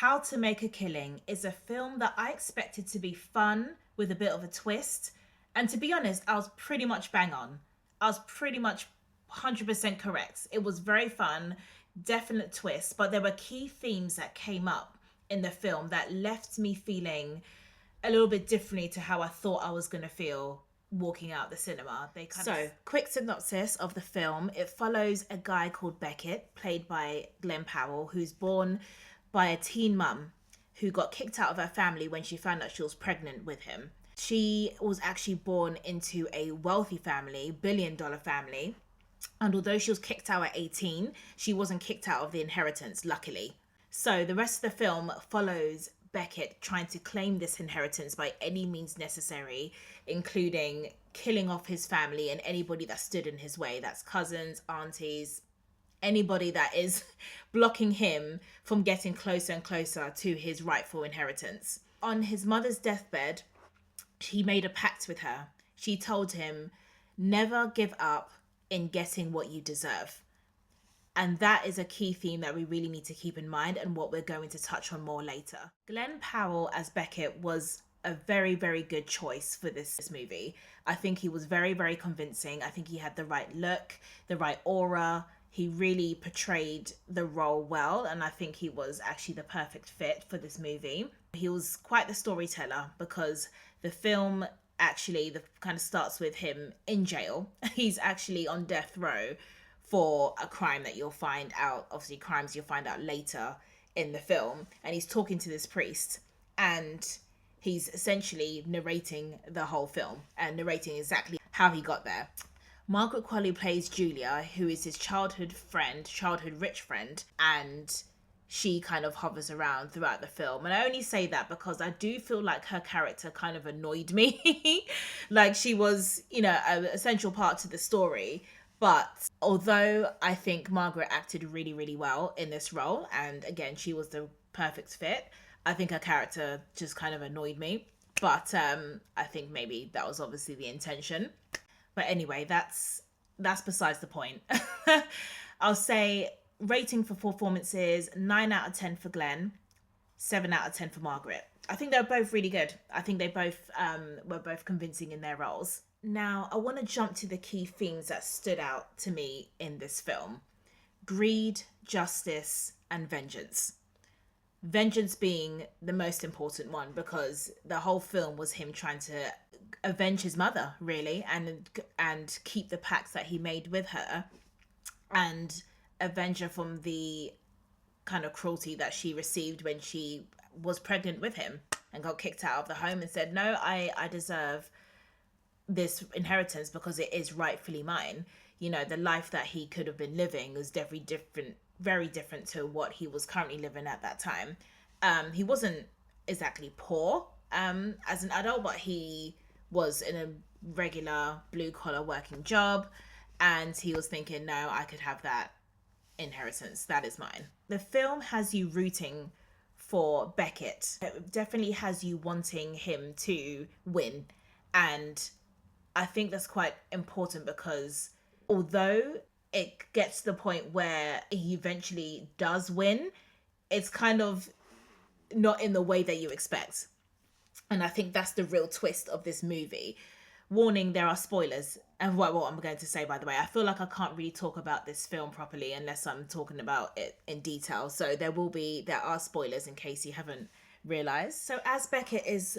How to Make a Killing is a film that I expected to be fun with a bit of a twist. And to be honest, I was pretty much bang on. I was pretty much 100% correct. It was very fun, definite twist, but there were key themes that came up in the film that left me feeling a little bit differently to how I thought I was going to feel walking out the cinema. Quick synopsis of the film. It follows a guy called Beckett, played by Glen Powell, who's born by a teen mum who got kicked out of her family when she found out she was pregnant with him. She was actually born into a wealthy family, billion-dollar family. And although she was kicked out at 18, she wasn't kicked out of the inheritance, luckily. So the rest of the film follows Beckett trying to claim this inheritance by any means necessary, including killing off his family and anybody that stood in his way. That's cousins, aunties, anybody that is blocking him from getting closer and closer to his rightful inheritance. On his mother's deathbed, he made a pact with her. She told him, never give up in getting what you deserve. And that is a key theme that we really need to keep in mind and what we're going to touch on more later. Glen Powell as Beckett was a very, very good choice for this movie. I think he was very, very convincing. I think he had the right look, the right aura. He really portrayed the role well, and I think he was actually the perfect fit for this movie. He was quite the storyteller because the film actually kind of starts with him in jail. He's actually on death row for a crime that you'll find out, obviously crimes you'll find out later in the film. And he's talking to this priest and he's essentially narrating the whole film and narrating exactly how he got there. Margaret Qualley plays Julia, who is his childhood rich friend, and she kind of hovers around throughout the film. And I only say that because I do feel like her character kind of annoyed me. Like she was, an essential part to the story. But although I think Margaret acted really, really well in this role, and again, she was the perfect fit, I think her character just kind of annoyed me. But I think maybe that was obviously the intention. But anyway, that's besides the point. I'll say rating for performances, 9 out of 10 for Glen, 7 out of 10 for Margaret. I think they're both really good. I think they both were both convincing in their roles. Now, I want to jump to the key themes that stood out to me in this film. Greed, justice, and vengeance. Vengeance being the most important one because the whole film was him trying to avenge his mother, really, and keep the pacts that he made with her and avenge her from the kind of cruelty that she received when she was pregnant with him and got kicked out of the home and said, no, I deserve this inheritance because it is rightfully mine. The life that he could have been living was definitely very different to what he was currently living at that time. He wasn't exactly poor as an adult, but he was in a regular blue-collar working job, and he was thinking, no, I could have that inheritance. That is mine. The film has you rooting for Beckett. It definitely has you wanting him to win, and I think that's quite important because although it gets to the point where he eventually does win, it's kind of not in the way that you expect. And I think that's the real twist of this movie. Warning, there are spoilers. And what I'm going to say, by the way, I feel like I can't really talk about this film properly unless I'm talking about it in detail. So there are spoilers in case you haven't realized. So as Beckett is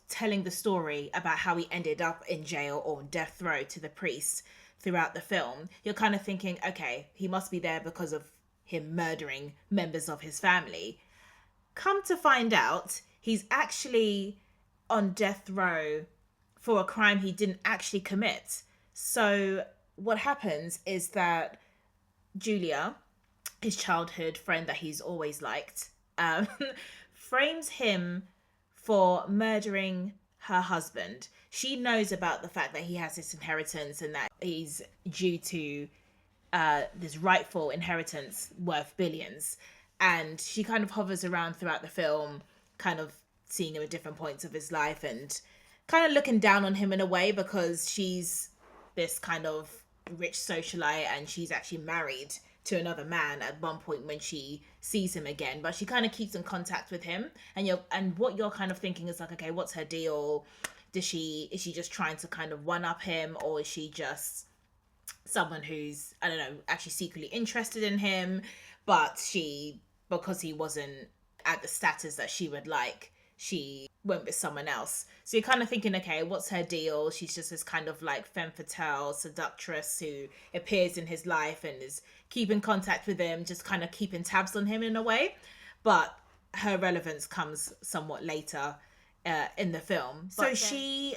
telling the story about how he ended up in jail or on death row to the priest throughout the film, you're kind of thinking, okay, he must be there because of him murdering members of his family. Come to find out, he's actually on death row for a crime he didn't actually commit. So what happens is that Julia, his childhood friend that he's always liked, frames him for murdering her husband. She knows about the fact that he has this inheritance and that he's due to this rightful inheritance worth billions. And she kind of hovers around throughout the film, kind of seeing him at different points of his life and kind of looking down on him in a way because she's this kind of rich socialite and she's actually married to another man at one point when she sees him again, but she kind of keeps in contact with him. And what you're kind of thinking is like, okay, what's her deal? Is she just trying to kind of one up him, or is she just someone who's, I don't know, actually secretly interested in him, but because he wasn't at the status that she would like, she went with someone else. So you're kind of thinking, okay, what's her deal? She's just this kind of like femme fatale seductress who appears in his life and is keeping contact with him, just kind of keeping tabs on him in a way. But her relevance comes somewhat later in the film. So she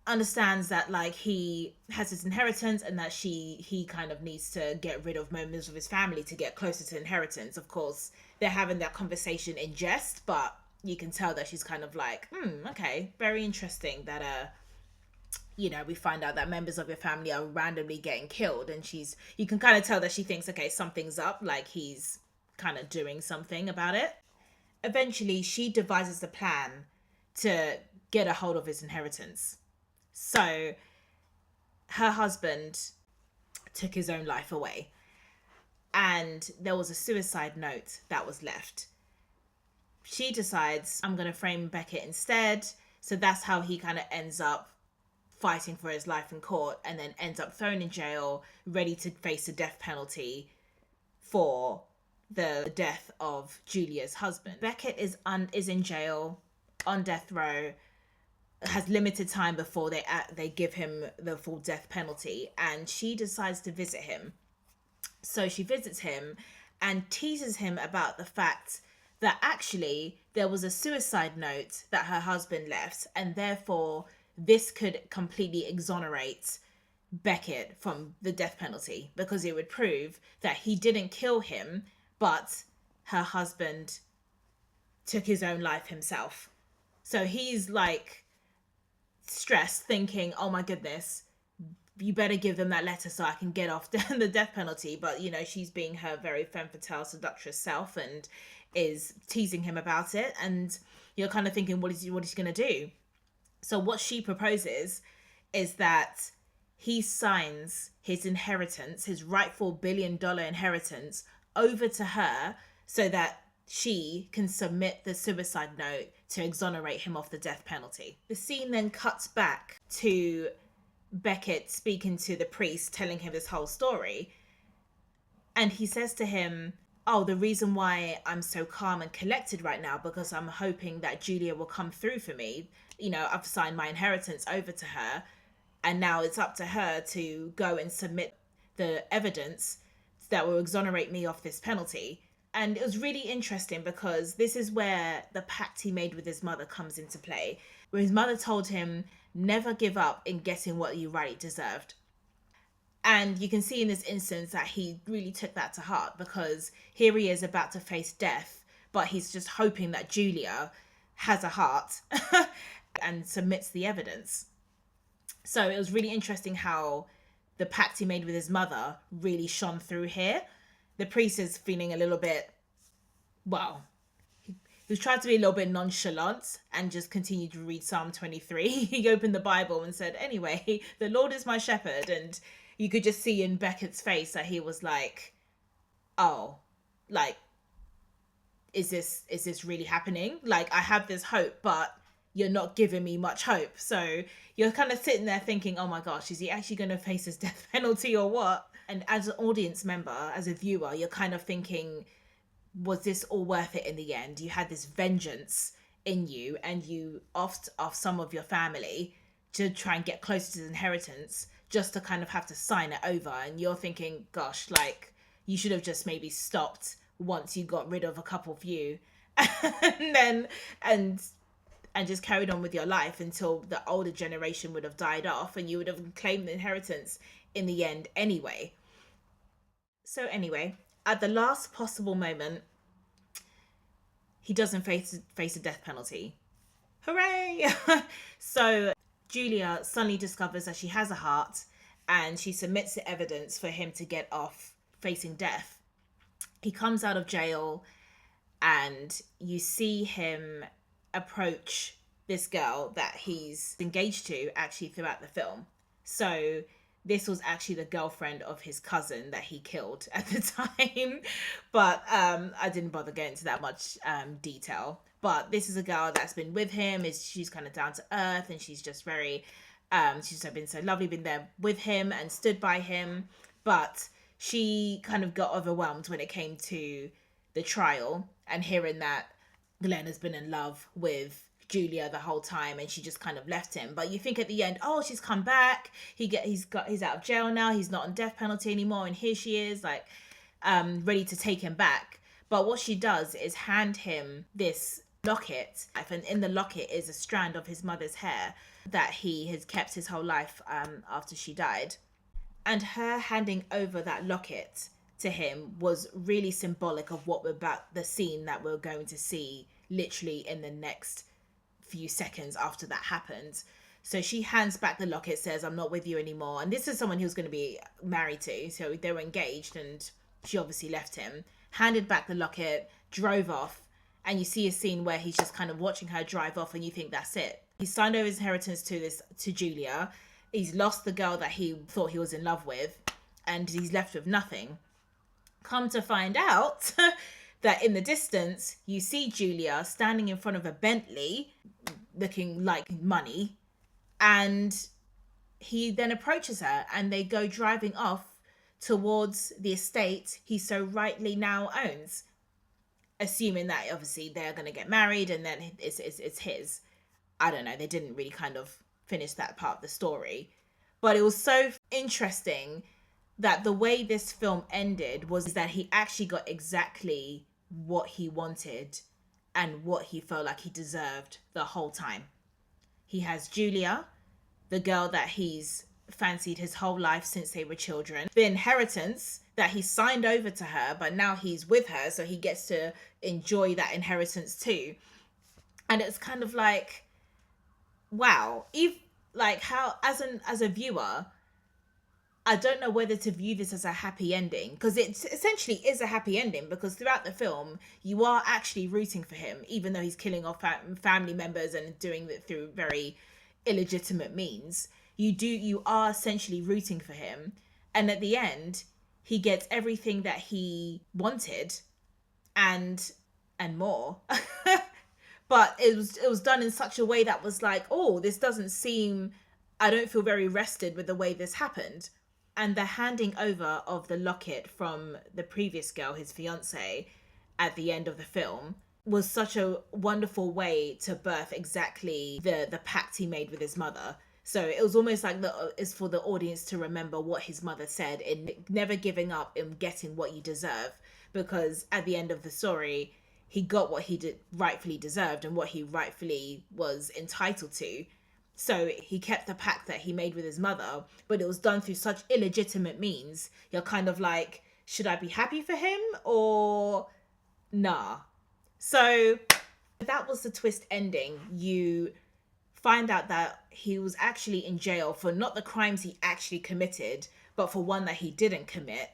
understands that like he has his inheritance, and that he kind of needs to get rid of members of his family to get closer to inheritance. Of course, they're having that conversation in jest, but you can tell that she's kind of like, okay, very interesting that we find out that members of your family are randomly getting killed, and you can kind of tell that she thinks, okay, something's up, like he's kind of doing something about it. Eventually, she devises a plan to get a hold of his inheritance. So her husband took his own life away, and there was a suicide note that was left. She decides, I'm going to frame Beckett instead. So that's how he kind of ends up fighting for his life in court, and then ends up thrown in jail, ready to face the death penalty for the death of Julia's husband. Beckett is in jail on death row, has limited time before they give him the full death penalty, and she decides to visit him. So she visits him and teases him about the fact that actually there was a suicide note that her husband left, and therefore this could completely exonerate Beckett from the death penalty, because it would prove that he didn't kill him, but her husband took his own life himself. So he's like stressed, thinking, oh my goodness, you better give them that letter so I can get off the death penalty. But she's being her very femme fatale seductress self and is teasing him about it, and you're kind of thinking, what is he gonna do? So what she proposes is that he signs his inheritance, his rightful $1 billion inheritance, over to her so that she can submit the suicide note to exonerate him of the death penalty. The scene then cuts back to Beckett speaking to the priest, telling him this whole story. And he says to him, oh, the reason why I'm so calm and collected right now, because I'm hoping that Julia will come through for me. I've signed my inheritance over to her, and now it's up to her to go and submit the evidence that will exonerate me of this penalty. And it was really interesting, because this is where the pact he made with his mother comes into play, where his mother told him, never give up in getting what you rightly deserved. And you can see in this instance that he really took that to heart, because here he is about to face death, but he's just hoping that Julia has a heart and submits the evidence. So it was really interesting how the pact he made with his mother really shone through here. The priest is feeling a little bit, he was trying to be a little bit nonchalant and just continued to read Psalm 23. He opened the Bible and said, anyway, the Lord is my shepherd. And you could just see in Beckett's face that he was like, oh, like, is this really happening? Like, I have this hope, but you're not giving me much hope. So you're kind of sitting there thinking, oh my gosh, is he actually going to face his death penalty or what? And as an audience member, as a viewer, you're kind of thinking, was this all worth it in the end? You had this vengeance in you, and you offed off some of your family to try and get closer to the inheritance, just to kind of have to sign it over. And you're thinking, gosh, like, you should have just maybe stopped once you got rid of a couple of you and just carried on with your life until the older generation would have died off, and you would have claimed the inheritance in the end anyway. So anyway, at the last possible moment, he doesn't face a death penalty. Hooray! So Julia suddenly discovers that she has a heart, and she submits the evidence for him to get off facing death. He comes out of jail, and you see him approach this girl that he's engaged to actually throughout the film. So this was actually the girlfriend of his cousin that he killed at the time. But I didn't bother getting into that much detail. But this is a girl that's been with him. She's kind of down to earth, and she's just very she's been so lovely, been there with him and stood by him. But she kind of got overwhelmed when it came to the trial and hearing that Glenn has been in love with Julia the whole time, and she just kind of left him. But you think at the end, oh, she's come back. He's out of jail now. He's not on death penalty anymore, and here she is, like, ready to take him back. But what she does is hand him this locket, and in the locket is a strand of his mother's hair that he has kept his whole life after she died. And her handing over that locket to him was really symbolic of what we're about, the scene that we're going to see literally in the next few seconds after that happens. So she hands back the locket, says, I'm not with you anymore. And this is someone he was going to be married to. So they were engaged, and she obviously left him, handed back the locket, drove off. And you see a scene where he's just kind of watching her drive off, and you think that's it. He signed over his inheritance to Julia. He's lost the girl that he thought he was in love with, and he's left with nothing. Come to find out that in the distance, you see Julia standing in front of a Bentley looking like money, and he then approaches her, and they go driving off towards the estate he so rightly now owns, assuming that obviously they're going to get married and then it's his. I don't know, they didn't really kind of finish that part of the story, but it was so interesting that the way this film ended was that he actually got exactly what he wanted and what he felt like he deserved the whole time. He has Julia, the girl that he's fancied his whole life since they were children, the inheritance that he signed over to her, but now he's with her, so he gets to enjoy that inheritance too. And it's kind of like, wow, how as a viewer, I don't know whether to view this as a happy ending, because it essentially is a happy ending, because throughout the film you are actually rooting for him, even though he's killing off family members and doing it through very illegitimate means. You are essentially rooting for him, and at the end he gets everything that he wanted and more. But it was done in such a way that was like, oh, this doesn't seem, I don't feel very rested with the way this happened. And the handing over of the locket from the previous girl, his fiance, at the end of the film was such a wonderful way to birth exactly the pact he made with his mother. So it was almost like it's for the audience to remember what his mother said, in never giving up in getting what you deserve, because at the end of the story, he got what he rightfully deserved and what he rightfully was entitled to. So he kept the pact that he made with his mother, but it was done through such illegitimate means. You're kind of like, should I be happy for him or nah? So that was the twist ending. You find out that he was actually in jail for not the crimes he actually committed, but for one that he didn't commit.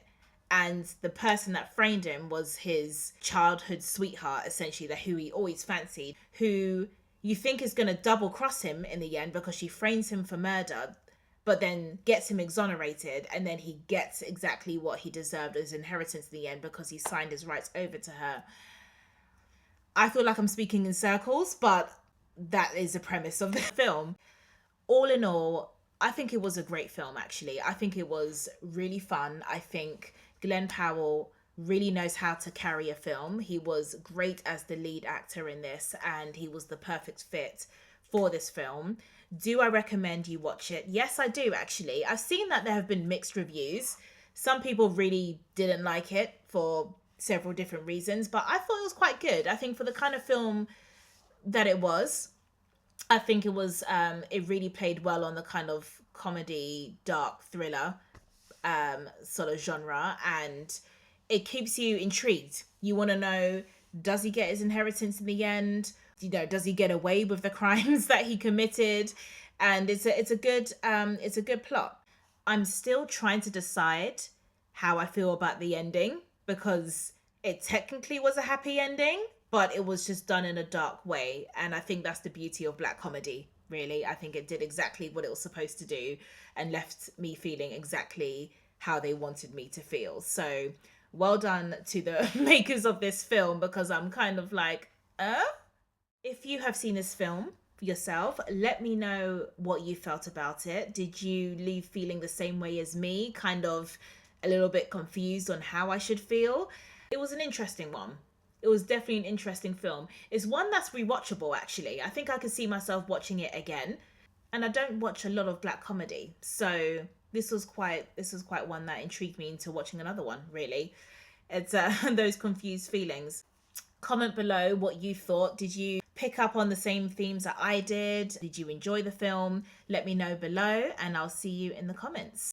And the person that framed him was his childhood sweetheart, essentially, who he always fancied, who you think is going to double cross him in the end because she frames him for murder, but then gets him exonerated, and then he gets exactly what he deserved as inheritance in the end because he signed his rights over to her. I feel like I'm speaking in circles, but that is the premise of the film. All in all, I think it was a great film, actually. I think it was really fun. I think Glen Powell really knows how to carry a film. He was great as the lead actor in this, and he was the perfect fit for this film. Do I recommend you watch it? Yes, I do, actually. I've seen that there have been mixed reviews. Some people really didn't like it for several different reasons, but I thought it was quite good. I think for the kind of film that it was, I think it was, it really played well on the kind of comedy, dark thriller sort of genre, and it keeps you intrigued. You want to know, does he get his inheritance in the end? You know, does he get away with the crimes that he committed? And it's a good plot. I'm still trying to decide how I feel about the ending, because it technically was a happy ending, but it was just done in a dark way, and I think that's the beauty of black comedy. really. I think it did exactly what it was supposed to do and left me feeling exactly how they wanted me to feel. So well done to the makers of this film, because I'm kind of like, If you have seen this film yourself, let me know what you felt about it. Did you leave feeling the same way as me, kind of a little bit confused on how I should feel? It was an interesting one. It was definitely an interesting film. It's one that's rewatchable, actually. I think I could see myself watching it again. And I don't watch a lot of black comedy, so this was quite one that intrigued me into watching another one, really. It's those confused feelings. Comment below what you thought. Did you pick up on the same themes that I did? Did you enjoy the film? Let me know below, and I'll see you in the comments.